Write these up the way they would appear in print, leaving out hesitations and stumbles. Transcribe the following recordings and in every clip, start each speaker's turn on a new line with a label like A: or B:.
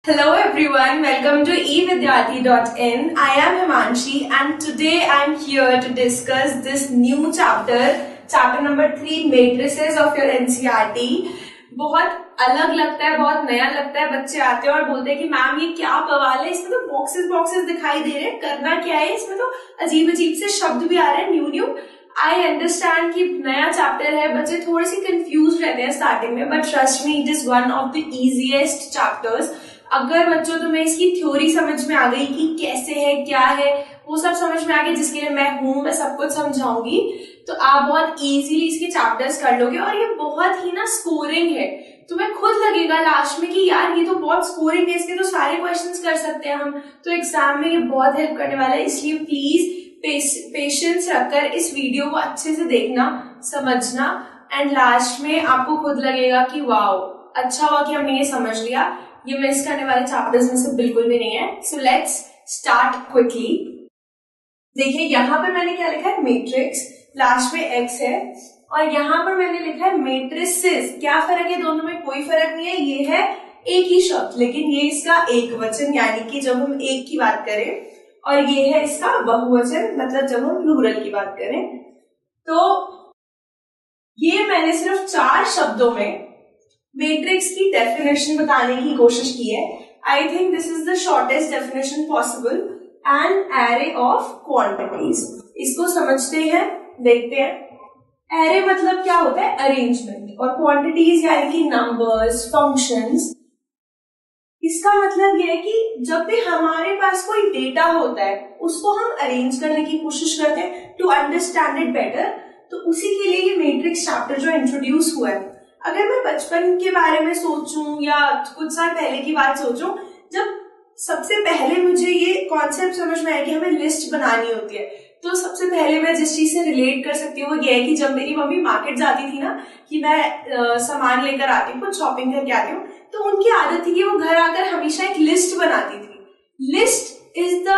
A: Hello everyone, welcome to evidyarthi.in. I am Himanshi and today I am here to discuss this new chapter number 3, matrices of your NCERT. बहुत अलग लगता है, बहुत नया लगता है. बच्चे आते हैं और बोलते हैं कि मैम ये क्या बवाल है, इसमें तो बॉक्सेस दिखाई दे रहे हैं, करना क्या है, इसमें तो अजीब से शब्द भी आ रहे हैं न्यू. आई अंडरस्टैंड कि नया चैप्टर है, बच्चे थोड़े से कंफ्यूज रहते हैं स्टार्टिंग में, but trust me it is one of the easiest chapters. अगर बच्चों तुम्हें इसकी थ्योरी समझ में आ गई कि कैसे है, क्या है, वो सब समझ में आ गया, जिसके लिए मैं सब कुछ समझाऊंगी, तो आप बहुत इजीली इसके चैप्टर्स कर लोगे. और ये बहुत ही ना स्कोरिंग है, तुम्हें खुद लगेगा लास्ट में कि यार ये तो बहुत स्कोरिंग है, इसके तो सारे क्वेश्चंस कर सकते हैं हम, तो एग्जाम में ये बहुत हेल्प करने वाला है. इसलिए प्लीज पेशेंस रखकर इस वीडियो को अच्छे से देखना, समझना, एंड लास्ट में आपको खुद लगेगा कि वाओ अच्छा हुआ कि हमने ये समझ लिया. ये मिस करने वाले चैप्टर्स में से बिल्कुल भी नहीं है. So let's start quickly. देखिए यहाँ पर मैंने क्या लिखा है, मैट्रिक्स, लास्ट में एक्स है, और यहाँ पर मैंने लिखा है मैट्रिसेस. क्या फर्क है दोनों में? कोई फर्क नहीं है, ये है एक ही शब्द, लेकिन ये इसका एक वचन, यानी कि जब हम एक की बात करें, और ये है इसका बहुवचन, मतलब जब हम प्लूरल की बात करें. तो ये मैंने सिर्फ 4 शब्दों में मैट्रिक्स की डेफिनेशन बताने की कोशिश की है. I think this is the shortest definition possible. An array of quantities. इसको समझते हैं, देखते हैं. एरे मतलब क्या होता है? अरेंजमेंट. और क्वांटिटीज यानी कि नंबर्स, फंक्शंस. इसका मतलब यह है कि जब भी हमारे पास कोई डेटा होता है, उसको हम अरेंज करने की कोशिश करते हैं टू अंडरस्टैंड इट बेटर. तो उसी के लिए ये मैट्रिक्स चैप्टर जो इंट्रोड्यूस हुआ है. अगर मैं बचपन के बारे में सोचूं या कुछ साल पहले की बात सोचूं, जब सबसे पहले मुझे ये कॉन्सेप्ट समझ में आया कि हमें लिस्ट बनानी होती है, तो सबसे पहले मैं जिस चीज से रिलेट कर सकती हूँ वो ये है कि जब मेरी मम्मी मार्केट जाती थी ना, कि मैं सामान लेकर आती हूँ, कुछ शॉपिंग करके आती हूँ, तो उनकी आदत थी कि वो घर आकर हमेशा एक लिस्ट बनाती थी. List is the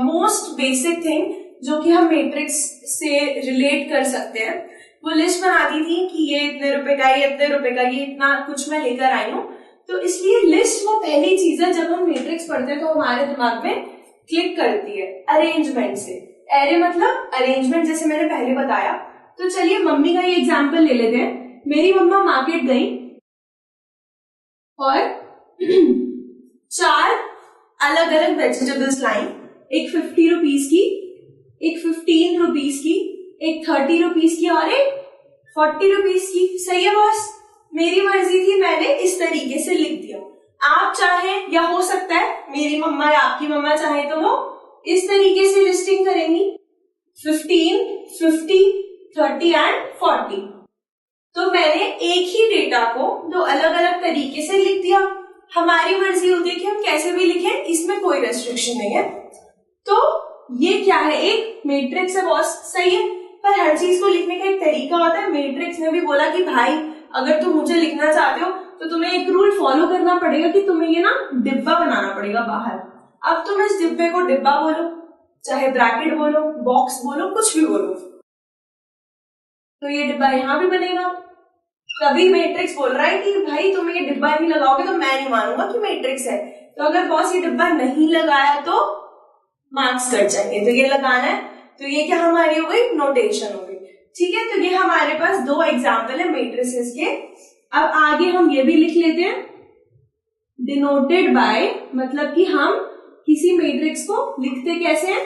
A: most basic thing जो कि हम मैट्रिक्स से रिलेट कर सकते हैं. वो लिस्ट बनाती थी कि ये इतने रुपए का, ये इतने रुपए का, ये इतना कुछ मैं लेकर आई हूँ. तो इसलिए लिस्ट वो पहली चीज है जब हम मैट्रिक्स पढ़ते हैं तो हमारे दिमाग में क्लिक करती है अरेंजमेंट से. एरे मतलब अरेंजमेंट, जैसे मैंने पहले बताया. तो चलिए मम्मी का ये एग्जाम्पल ले लेते हैं. मेरी मम्मा मार्केट गई और 4 अलग अलग वेजिटेबल्स लाई. एक 50 रुपीज की, एक 15 रुपीज की, एक 30 रुपीज की और एक 40 रुपीज की. सही है बॉस? मेरी मर्जी थी, मैंने इस तरीके से लिख दिया. आप चाहे, या हो सकता है मेरी मम्मा या आपकी मम्मा चाहे तो वो इस तरीके से लिस्टिंग करेंगी, 15, 50, 30 एंड 40. तो मैंने एक ही डेटा को 2 अलग अलग तरीके से लिख दिया. हमारी मर्जी होती है कि हम कैसे भी लिखें, इसमें कोई रेस्ट्रिक्शन नहीं है. तो ये क्या है? एक मैट्रिक्स है बॉस. सही है, पर हर चीज को लिखने का एक तरीका होता है. मैट्रिक्स ने भी बोला कि भाई अगर तुम मुझे लिखना चाहते हो तो तुम्हें एक रूल फॉलो करना पड़ेगा कि तुम्हें ये ना डिब्बा बनाना पड़ेगा बाहर. अब तुम इस डिब्बे को डिब्बा बोलो, चाहे ब्रैकेट बोलो, बॉक्स बोलो, कुछ भी बोलो, तो ये डिब्बा यहां भी बनेगा. तभी मैट्रिक्स बोल रहा है कि भाई तुम ये डिब्बा नहीं लगाओगे तो मैं नहीं मानूंगा कि मैट्रिक्स है. तो अगर बॉस ये डिब्बा नहीं लगाया तो मार्क्स कट जाएंगे. तो ये लगाना है, तो ये क्या हमारी हो गई? नोटेशन हो गई. ठीक है, तो ये हमारे पास 2 एग्जाम्पल है मैट्रिसेस के. अब आगे हम ये भी लिख लेते हैं, डिनोटेड बाय, मतलब कि हम किसी मैट्रिक्स को लिखते कैसे हैं?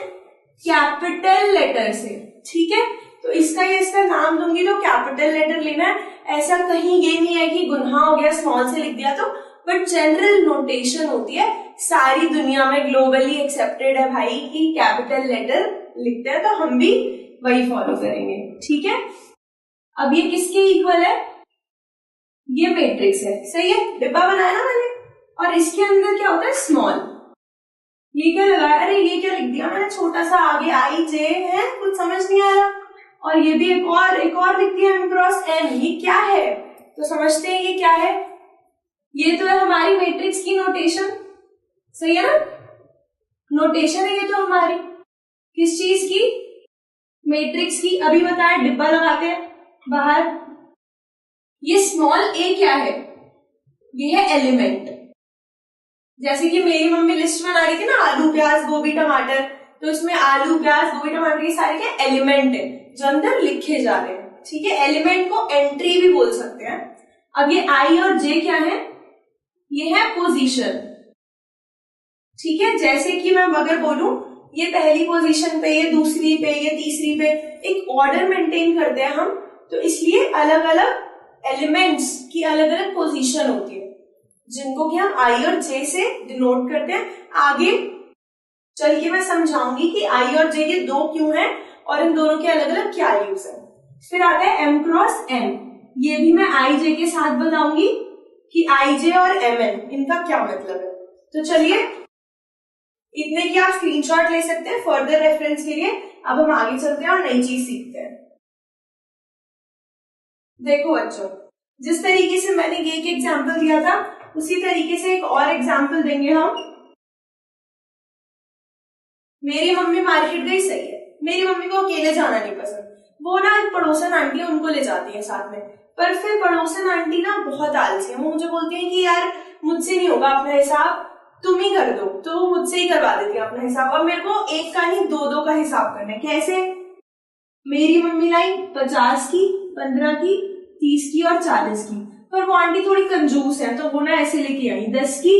A: कैपिटल लेटर से. ठीक है, तो इसका नाम दूंगी तो कैपिटल लेटर लेना है. ऐसा कहीं ये नहीं है कि गुनाह हो गया स्मॉल से लिख दिया तो, बट जनरल नोटेशन होती है, सारी दुनिया में ग्लोबली एक्सेप्टेड है भाई कि कैपिटल लेटर लिखते हैं, तो हम भी वही फॉलो करेंगे. ठीक है, अब ये किसके इक्वल है? ये मैट्रिक्स है. सही है, डिब्बा बनाया ना मैंने, और इसके अंदर क्या होता है? स्मॉल. ये क्या लगाया? अरे ये क्या लिख दिया मैंने छोटा सा, आगे आई जे है, कुछ समझ नहीं आ रहा. और ये भी एक और लिख दिया एम क्रॉस एन. ये क्या है? तो समझते हैं ये क्या है. ये तो है हमारी मैट्रिक्स की नोटेशन. सही है ना? नोटेशन है ये तो हमारी. किस चीज की? मैट्रिक्स की. अभी बताया डिब्बा लगाते हैं बाहर. ये स्मॉल ए क्या है? ये है एलिमेंट. जैसे कि मेरी मम्मी लिस्ट बना रही थी ना, आलू प्याज गोभी टमाटर, तो इसमें आलू प्याज गोभी टमाटर ये सारे क्या एलिमेंट है जो अंदर लिखे जा रहे हैं, ठीक है। एलिमेंट को एंट्री भी बोल सकते हैं। अब ये आई और जे क्या है, ये है पोजीशन, ठीक है। जैसे कि मैं अगर बोलूं ये पहली पोजीशन पे, ये दूसरी पे, ये तीसरी पे, एक ऑर्डर मेंटेन करते हैं हम, तो इसलिए अलग अलग एलिमेंट्स की अलग अलग पोजीशन होती है, जिनको कि हम आई और जे से डिनोट करते हैं। आगे चल के मैं समझाऊंगी कि आई और जे ये दो क्यों हैं और इन दोनों के अलग अलग क्या यूज है। फिर आता है एम क्रॉस एन, ये भी मैं आई जे के साथ बताऊंगी कि आई जे और एम एन इनका क्या मतलब है। तो चलिए इतने की आप स्क्रीनशॉट ले सकते हैं फर्दर रेफरेंस के लिए। अब हम आगे चलते हैं और नई चीज सीखते हैं। देखो बच्चों, जिस तरीके से मैंने ये एक एग्जाम्पल दिया था उसी तरीके से एक और एग्जाम्पल देंगे हम। मेरी मम्मी मार्केट गई, सही है, मेरी मम्मी को अकेले जाना नहीं पसंद, वो ना एक पड़ोसन आंटी है उनको ले जाती है साथ में, पर फिर पड़ोसन आंटी ना बहुत आलसी है, वो मुझे बोलती है कि यार मुझसे नहीं होगा अपना हिसाब, तुम ही कर दो, तो वो मुझसे ही करवा देती है अपना हिसाब। अब मेरे को एक का नहीं दो दो का हिसाब करना है। कैसे? मेरी मम्मी लाई 50 की, 15 की, 30 की और 40 की, पर वो आंटी थोड़ी कंजूस है तो वो ना ऐसे लेके आई 10 की,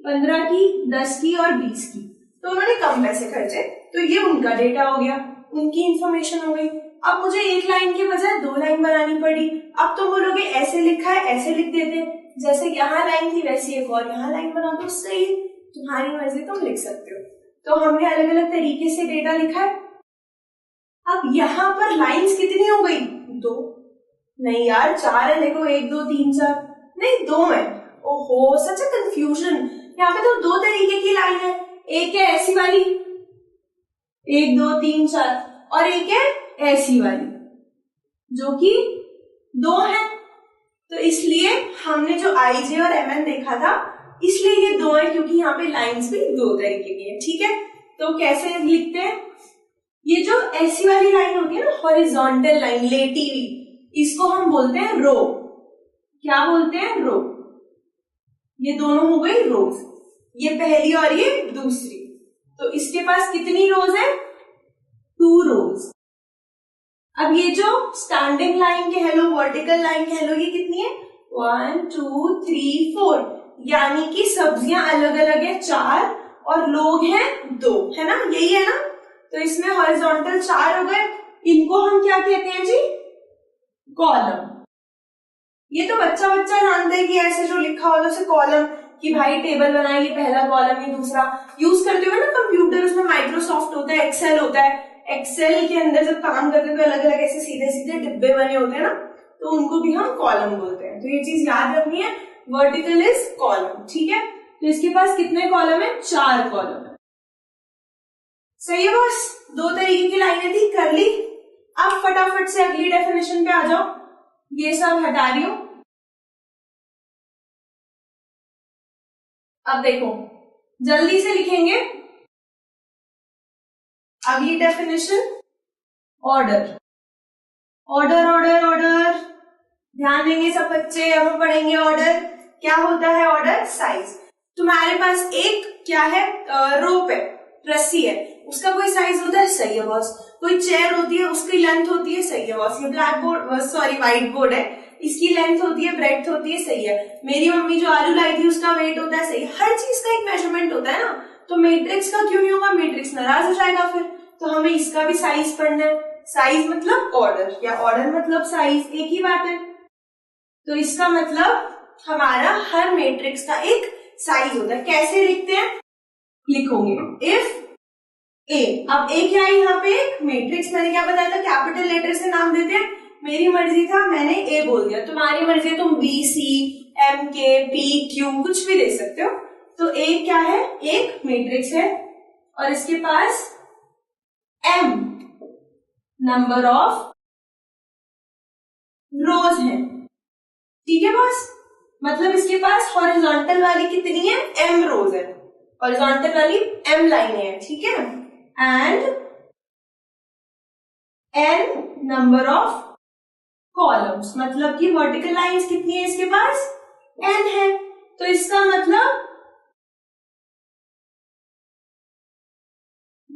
A: 15 की, 10 की और 20 की, तो उन्होंने कम पैसे खर्चे, तो ये उनका डेटा हो गया, उनकी इंफॉर्मेशन हो गई। अब मुझे एक लाइन के बजाय 2 लाइन बनानी पड़ी। अब तो बोलोगे ऐसे लिखा है, ऐसे लिख देते, जैसे यहाँ लाइन थी वैसे एक और यहाँ लाइन बना दो, सही, तुम्हारी मर्जी, तुम लिख सकते हो। तो हमने अलग अलग तरीके से डेटा लिखा है। अब यहाँ पर लाइंस कितनी हो गई? 2। नहीं यार 4 है, देखो 1 2 3 4, नहीं 2 है। ओहो सच अ कंफ्यूजन, यहाँ पे तो 2 तरीके की लाइन है, एक है ऐसी वाली 1 2 3 4 और एक है ऐसी वाली जो कि 2 है। तो इसलिए हमने जो आई जे और एम एन देखा था इसलिए ये 2 है, क्योंकि यहाँ पे लाइंस भी 2 तरीके की है, ठीक है। तो कैसे लिखते हैं? ये जो ऐसी वाली लाइन होती है ना, हॉरिजॉन्टल लाइन लेटी हुई, इसको हम बोलते हैं रो। क्या बोलते हैं? रो। ये दोनों हो गई रोज, ये पहली और ये दूसरी। तो इसके पास कितनी रोज है? 2 रोज। अब ये जो स्टैंडिंग लाइन कह लो, वर्टिकल लाइन कह लो, ये कितनी है? 1 2 3 4, यानी कि सब्जियां अलग अलग है 4 और लोग हैं 2, है ना, यही है ना। तो इसमें हॉरिजॉन्टल 4 हो गए, इनको हम क्या कहते हैं जी? कॉलम। ये तो बच्चा बच्चा जानता है कि ऐसे जो लिखा होता है उसे कॉलम, कि भाई टेबल बनाइए, पहला कॉलम ये दूसरा। यूज करते हुए ना कंप्यूटर, उसमें माइक्रोसॉफ्ट होता है, एक्सेल होता है, एक्सेल के अंदर जब काम करते हैं तो अलग अलग ऐसे सीधे सीधे डिब्बे बने होते हैं ना, तो उनको भी हम कॉलम बोलते हैं। तो ये चीज याद रखनी है, वर्टिकल इज कॉलम, ठीक है। तो इसके पास कितने कॉलम है? 4 कॉलम है, सही है बॉस। 2 तरीके की लाइनें थी, कर ली। अब फटाफट से अगली डेफिनेशन पे आ जाओ, ये सब हटा रही हूं। अब देखो जल्दी से लिखेंगे अगली definition, order. Order order order, ध्यान देंगे सब बच्चे। अब हम पढ़ेंगे ऑर्डर। क्या होता है ऑर्डर? साइज। तुम्हारे पास एक क्या है? रोप है, रस्सी है, उसका कोई साइज होता है, सही है बॉस। कोई चेयर होती है, उसकी लेंथ होती है, सही है बॉस। ये black board, sorry white board है, इसकी लेंथ होती है, ब्रेड्थ होती है, सही है। मेरी मम्मी जो आलू लाई थी उसका वेट होता है, सही है। हर चीज का एक मेजरमेंट होता है ना, तो मैट्रिक्स का क्यों नहीं होगा? मैट्रिक्स नाराज हो जाएगा फिर। तो हमें इसका भी साइज पढ़ना है। साइज मतलब ऑर्डर, या ऑर्डर मतलब साइज, एक ही बात है। तो इसका मतलब हमारा हर मैट्रिक्स का एक साइज होता है। कैसे लिखते हैं? लिखोगे इफ ए। अब ए क्या है यहाँ पे? मैट्रिक्स। मैंने क्या बताया था? कैपिटल लेटर से नाम देते हैं। मेरी मर्जी था, मैंने ए बोल दिया, तुम्हारी मर्जी है, तुम बी सी एम के पी क्यू कुछ भी दे सकते हो। तो ए क्या है? एक मैट्रिक्स है और इसके पास एम नंबर ऑफ रोज है, ठीक है बॉस। मतलब इसके पास हॉरिजॉन्टल वाली कितनी है? एम रोज है, हॉरिजॉन्टल वाली एम लाइनें हैं, ठीक है। And N number of columns, मतलब कि वर्टिकल लाइंस कितनी है इसके पास? एन है। तो इसका मतलब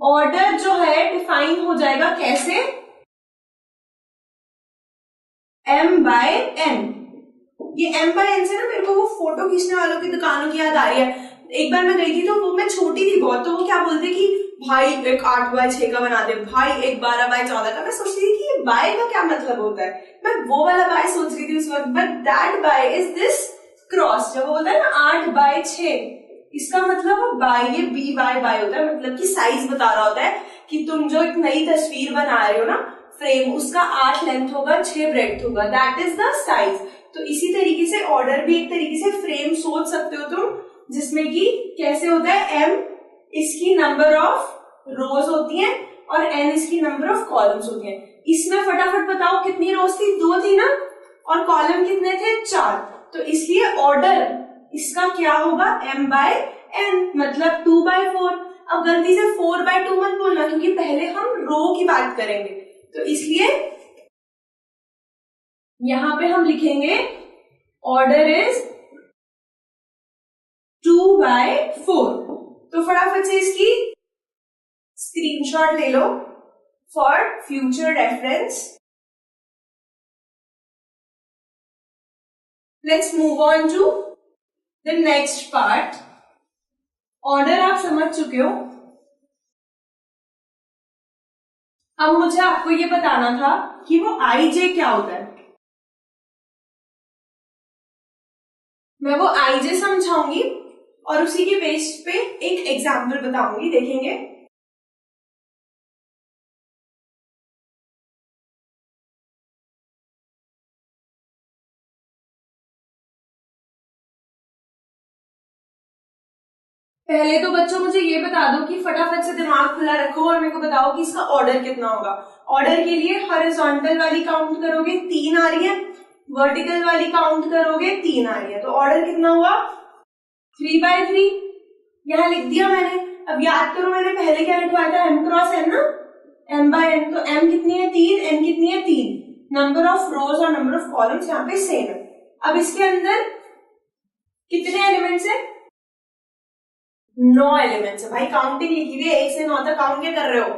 A: ऑर्डर जो है डिफाइन हो जाएगा कैसे, m/n। ये m/n से ना मेरे को वो फोटो खींचने वालों की दुकानों की याद आ रही है। एक बार मैं गई थी तो वो मैं छोटी थी बहुत, तो वो क्या बोलते कि भाई एक 8/6 का बना दे, भाई एक 12/14 का। मैं सोचती थी कि ये बाय का क्या मतलब होता है, मैं वो वाला बाय सोच रही थी उस वक्त, but that bye is this cross. जब वो बोलता है ना 8/6, इसका मतलब बाय, ये BY होता है, मतलब कि साइज बता रहा होता है कि तुम जो एक नई तस्वीर बना रहे हो ना फ्रेम, उसका 8 लेंथ होगा 6 ब्रेड्थ होगा, दैट इज द साइज। तो इसी तरीके से ऑर्डर भी एक तरीके से फ्रेम सोच सकते हो तुम, जिसमें कि कैसे होता है, m इसकी नंबर ऑफ रोज होती है और n इसकी नंबर ऑफ कॉलम्स होती है। इसमें फटाफट बताओ कितनी रोज थी, 2 थी ना, और कॉलम कितने थे, 4। तो इसलिए ऑर्डर इसका क्या होगा, m/n, मतलब 2/4। अब गलती से 4/2 मत बोलना, क्योंकि पहले हम रो की बात करेंगे, तो इसलिए यहां पे हम लिखेंगे ऑर्डर इज 2/4। तो फटाफट से इसकी स्क्रीनशॉट ले लो for future reference. Let's move on to the next part. Order आप समझ चुके हो, अब मुझे आपको ये बताना था कि वो IJ क्या होता है। मैं वो IJ समझाऊंगी और उसी के बेस पे एक एग्जाम्पल बताऊंगी, देखेंगे। पहले तो बच्चों मुझे ये बता दो कि फटाफट से दिमाग खुला रखो और मेरे को बताओ कि इसका ऑर्डर कितना होगा। ऑर्डर के लिए हॉरिजॉन्टल वाली काउंट करोगे 3 आ रही है, वर्टिकल वाली काउंट करोगे 3 आ रही है, तो ऑर्डर कितना हुआ 3/3। यहां लिख दिया मैंने। अब याद करो मैंने पहले क्या लिखवाया था, m×n ना, m/n। तो m कितनी है 3, n कितनी है 3। नंबर ऑफ रोज और नंबर ऑफ कॉलम्स यहाँ पे सेम है। अब इसके अंदर कितने एलिमेंट्स है, 9 एलिमेंट्स है। भाई काउंटिंग लिखी हुई है 1 से 9 तक, काउंट क्या कर रहे हो,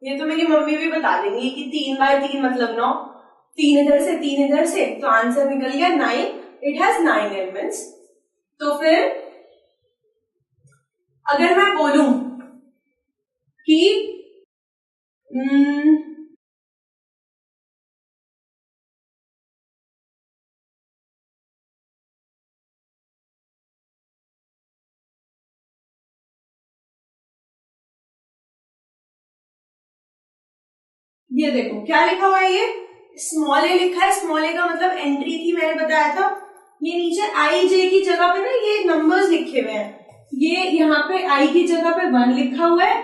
A: ये तो मेरी मम्मी भी बता देंगी कि 3/3 मतलब 9, 3 इधर से 3 इधर से, तो आंसर निकल गया 9। It has 9 elements. तो फिर अगर मैं बोलूं कि ये देखो क्या लिखा हुआ है, ये स्मॉल ए लिखा है। स्मॉल ए का मतलब एंट्री थी, मैंने बताया था। ये नीचे IJ की जगह पे ना ये नंबर्स लिखे हुए हैं। ये यहाँ पे I की जगह पे 1 लिखा हुआ है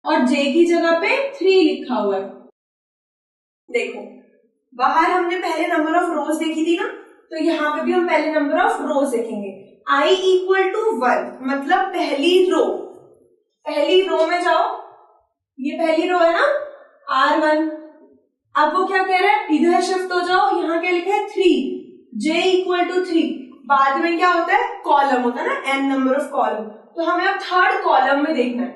A: और J की जगह पे 3 लिखा हुआ है। देखो बाहर हमने पहले नंबर ऑफ रोज देखी थी ना, तो यहाँ पे भी हम पहले नंबर ऑफ रोज देखेंगे। I = 1 मतलब पहली रो। पहली रो में जाओ, ये पहली रो है ना R1। अब वो क्या कह रहा है, इधर शिफ्ट हो जाओ, यहाँ क्या लिखा है 3, J = 3। बाद में क्या होता है, कॉलम होता है ना, n नंबर ऑफ कॉलम। तो हमें अब थर्ड कॉलम में देखना है,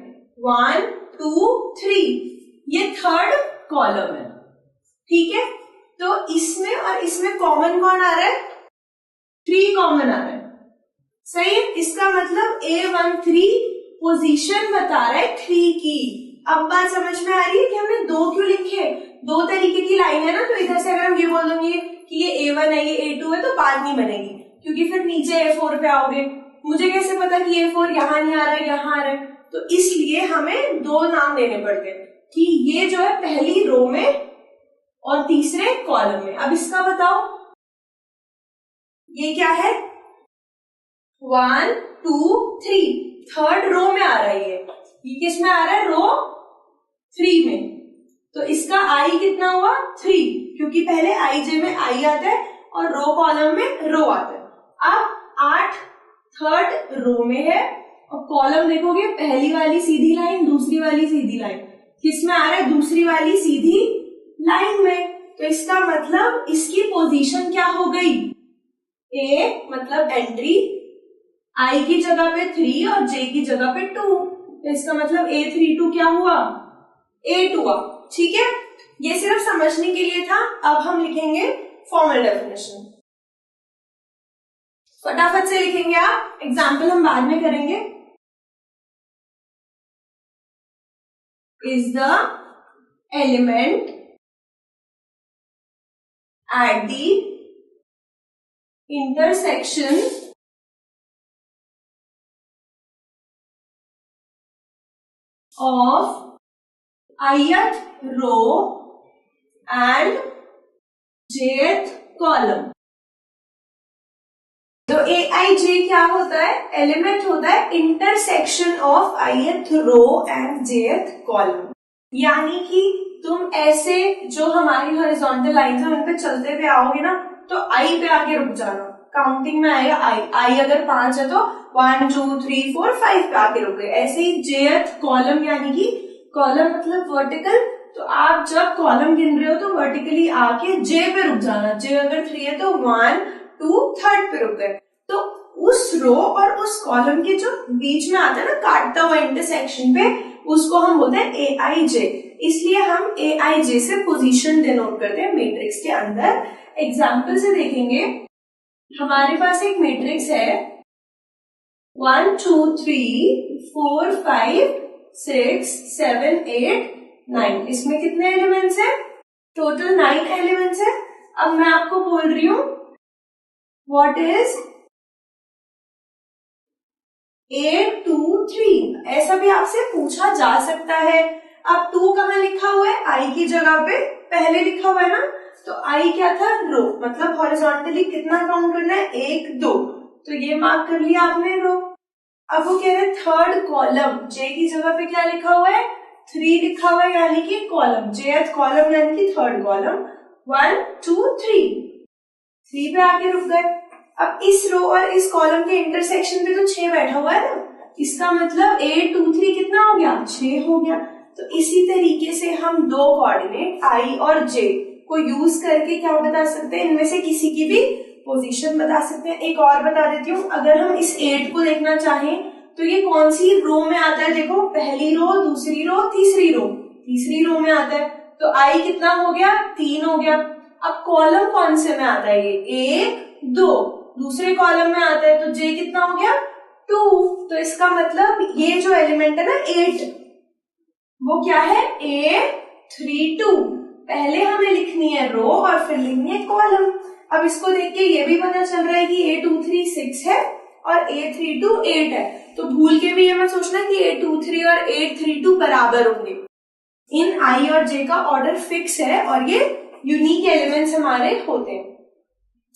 A: 1 2 3, ये थर्ड कॉलम है, ठीक है। तो इसमें और इसमें कॉमन कौन आ रहा है, 3 कॉमन आ रहा है, सही है। इसका मतलब A13 पोजीशन बता रहा है 3 की। अब बात समझ में आ रही है कि हमने 2 क्यों लिखे, 2 तरीके की लाइन है ना, तो इधर से अगर हम ये बोल देंगे कि ये A1 है ये A2 है, तो बात नहीं बनेगी, क्योंकि फिर नीचे A4 पे आओगे। मुझे कैसे पता कि A4 यहाँ नहीं आ रहा है यहाँ आ रहा है, तो इसलिए हमें 2 नाम देने पड़ते हैं कि ये जो है पहली रो में और तीसरे कॉलम में। अब इसका बताओ, ये क्या है 1 2 3, थर्ड रो में आ रहा है, ये किस में आ रहा है, रो 3 में। तो इसका I कितना हुआ 3, क्योंकि पहले IJ में I आता है और रो कॉलम में रो आता है। अब 8 थर्ड रो में है और कॉलम देखोगे पहली वाली सीधी लाइन, दूसरी वाली सीधी लाइन, किस में आ रहा है, दूसरी वाली सीधी लाइन में। तो इसका मतलब इसकी पोजीशन क्या हो गई, A मतलब एंट्री, I की जगह पे 3 और J की जगह पे 2, इसका मतलब A32 क्या हुआ, 8 हुआ। ठीक है, ये सिर्फ समझने के लिए था। अब हम लिखेंगे फॉर्मल डेफिनेशन, फटाफट से लिखेंगे आप, एग्जाम्पल हम बाद में करेंगे। Is the element at the intersection of ith row and jth column। तो aij क्या होता है, एलिमेंट होता है intersection of ith row and jth column. यानी कि तुम ऐसे जो हमारी हॉरिजॉन्टल लाइंस है उन पे चलते हुए आओगे ना, तो आई पे आके रुक जाना, काउंटिंग में आएगा आई अगर 5 है तो 1 2 3 4 5 पे आके रुक गए। ऐसे ही jth कॉलम, यानी कि कॉलम मतलब वर्टिकल, तो आप जब कॉलम गिन रहे हो तो वर्टिकली आके जे पे रुक जाना। जे अगर 3 है तो 1 2 3 पे रुक गए। तो उस रो और उस कॉलम के जो बीच में आता है ना काटता हुआ इंटरसेक्शन पे, उसको हम बोलते हैं ए आई जे। इसलिए हम ए आई जे से पोजीशन डिनोट करते हैं मैट्रिक्स के अंदर। एग्जाम्पल से देखेंगे, हमारे पास एक मैट्रिक्स है 1 2 3 4 5 6 7 8 9। इसमें कितने एलिमेंट्स हैं, टोटल 9 एलिमेंट्स है। अब मैं आपको बोल रही हूं व्हाट इज 8 2 3, ऐसा भी आपसे पूछा जा सकता है। अब 2 कहाँ लिखा हुआ है, आई की जगह पे पहले लिखा हुआ है ना, तो आई क्या था, रो, मतलब हॉरिजॉन्टली कितना काउंट करना है, 1 2, तो ये मार्क कर लिया आपने रो। अब वो कह रहे हैं थर्ड कॉलम, जे की जगह पे क्या लिखा हुआ है, 3 लिखा हुआ है, यानी कि कॉलम, जेथ कॉलम यानी कि थर्ड कॉलम, 1 2 3 पे आके रुक गए। अब इस रो और इस कॉलम के इंटरसेक्शन पे तो 6 बैठा हुआ है ना, इसका मतलब 8 2 3 कितना हो गया, 6 हो गया। तो इसी तरीके से हम दो कोऑर्डिनेट आई और जे को यूज करके क्या बता सकते हैं, इनमें से किसी की भी पोजीशन बता सकते हैं। एक और बता देती हूँ, अगर हम इस 8 को देखना चाहें तो ये कौन सी रो में आता है, देखो पहली रो, दूसरी रो, तीसरी रो, तीसरी रो में आता है। तो आई कितना हो गया, 3 हो गया। अब कॉलम कौन से में आता है, ये 1 2, दूसरे कॉलम में आता है, तो जे कितना हो गया, 2। तो इसका मतलब ये जो एलिमेंट है ना 8, वो क्या है, A32। पहले हमें लिखनी है रो और फिर लिखनी है कॉलम। अब इसको देख के ये भी पता चल रहा है कि A23 6 है और A32 8 है, तो भूल के भी ये मत सोचना कि A23 और A32 बराबर होंगे। इन आई और जे का ऑर्डर फिक्स है और ये यूनिक एलिमेंट्स हमारे होते हैं।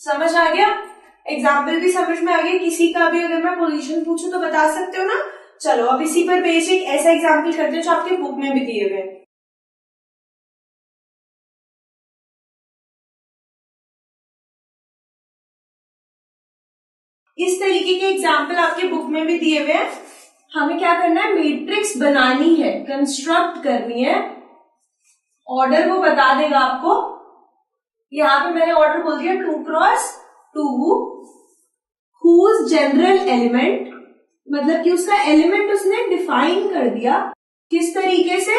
A: समझ आ गया, एग्जाम्पल भी समझ में आ गया। किसी का भी अगर मैं पोजीशन पूछूं तो बता सकते हो ना। चलो अब इसी पर बेसिक ऐसा एग्जाम्पल करते हैं जो आपके बुक में भी दिए हुए हैं। इस तरीके के एग्जाम्पल आपके बुक में भी दिए हुए हैं। हमें क्या करना है, मैट्रिक्स बनानी है, कंस्ट्रक्ट करनी है। ऑर्डर वो बता देगा आपको। यहाँ पे मैंने ऑर्डर बोल दिया 2 क्रॉस 2, whose जनरल एलिमेंट, मतलब कि उसका एलिमेंट उसने डिफाइन कर दिया। किस तरीके से,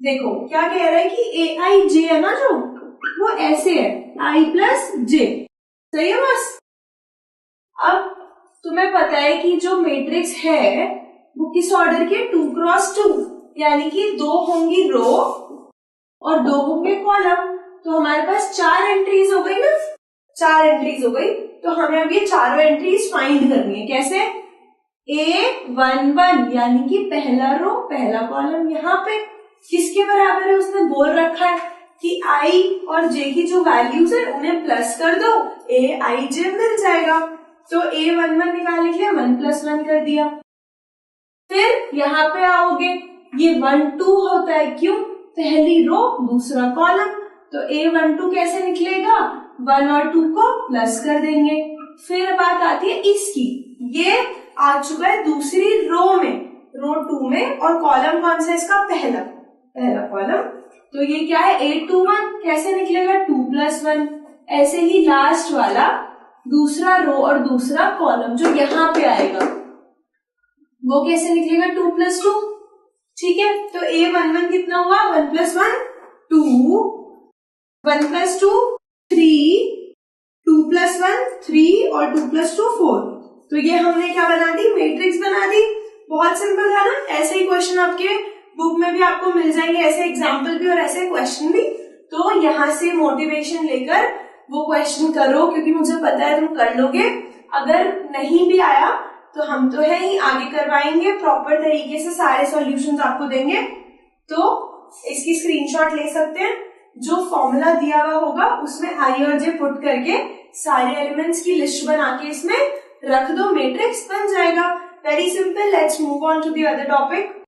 A: देखो क्या कह रहा है कि ए आई जे है ना, जो वो ऐसे है आई प्लस जे, सही है बस। अब तुम्हें पता है कि जो मैट्रिक्स है वो किस ऑर्डर के, 2 क्रॉस 2, यानी कि 2 होंगी रो और 2 होंगे कॉलम। तो हमारे पास 4 एंट्रीज हो गई ना, 4 एंट्रीज हो गई। तो हमें अब ये चारों एंट्रीज फाइंड करनी है। कैसे, A11 यानी कि पहला रो पहला कॉलम यहाँ पे किसके बराबर है, उसने बोल रखा है कि आई और जे की जो वैल्यूज है उन्हें प्लस कर दो, ए आई जे मिल जाएगा। तो A11 निकालने के लिए 1 + 1 कर दिया। फिर यहाँ पे आओगे, ये 1 2 होता है, क्यों, पहली रो दूसरा कॉलम, तो A12 कैसे निकलेगा, 1 और 2 को प्लस कर देंगे। फिर बात आती है इसकी, ये आ चुका है दूसरी रो में, रो 2 में, और कॉलम कौन सा है इसका, पहला कॉलम। तो ये क्या है, A21 कैसे निकलेगा, 2 + 1। ऐसे ही लास्ट वाला दूसरा रो और दूसरा कॉलम जो यहाँ पे आएगा वो कैसे निकलेगा 2 + 2, ठीक है। तो A11 कितना हुआ 1 + 1 2, 1 + 2 3, 2 + 1 3 और 2 + 2 4। तो ये हमने क्या बना दी, मैट्रिक्स बना दी। बहुत सिंपल था ना। ऐसे ही क्वेश्चन आपके बुक में भी आपको मिल जाएंगे, ऐसे एग्जाम्पल भी और ऐसे क्वेश्चन भी। तो यहाँ से मोटिवेशन लेकर वो क्वेश्चन करो, क्योंकि मुझे पता है तुम कर लोगे। अगर नहीं भी आया तो हम तो है ही, आगे करवाएंगे प्रॉपर तरीके से, सारे सॉल्यूशंस आपको देंगे। तो इसकी स्क्रीनशॉट ले सकते हैं। जो फॉर्मूला दिया हुआ होगा उसमें आई और जे पुट करके सारे एलिमेंट्स की लिस्ट बना के इसमें रख दो, मैट्रिक्स बन जाएगा। Very simple. Let's move on to the other topic.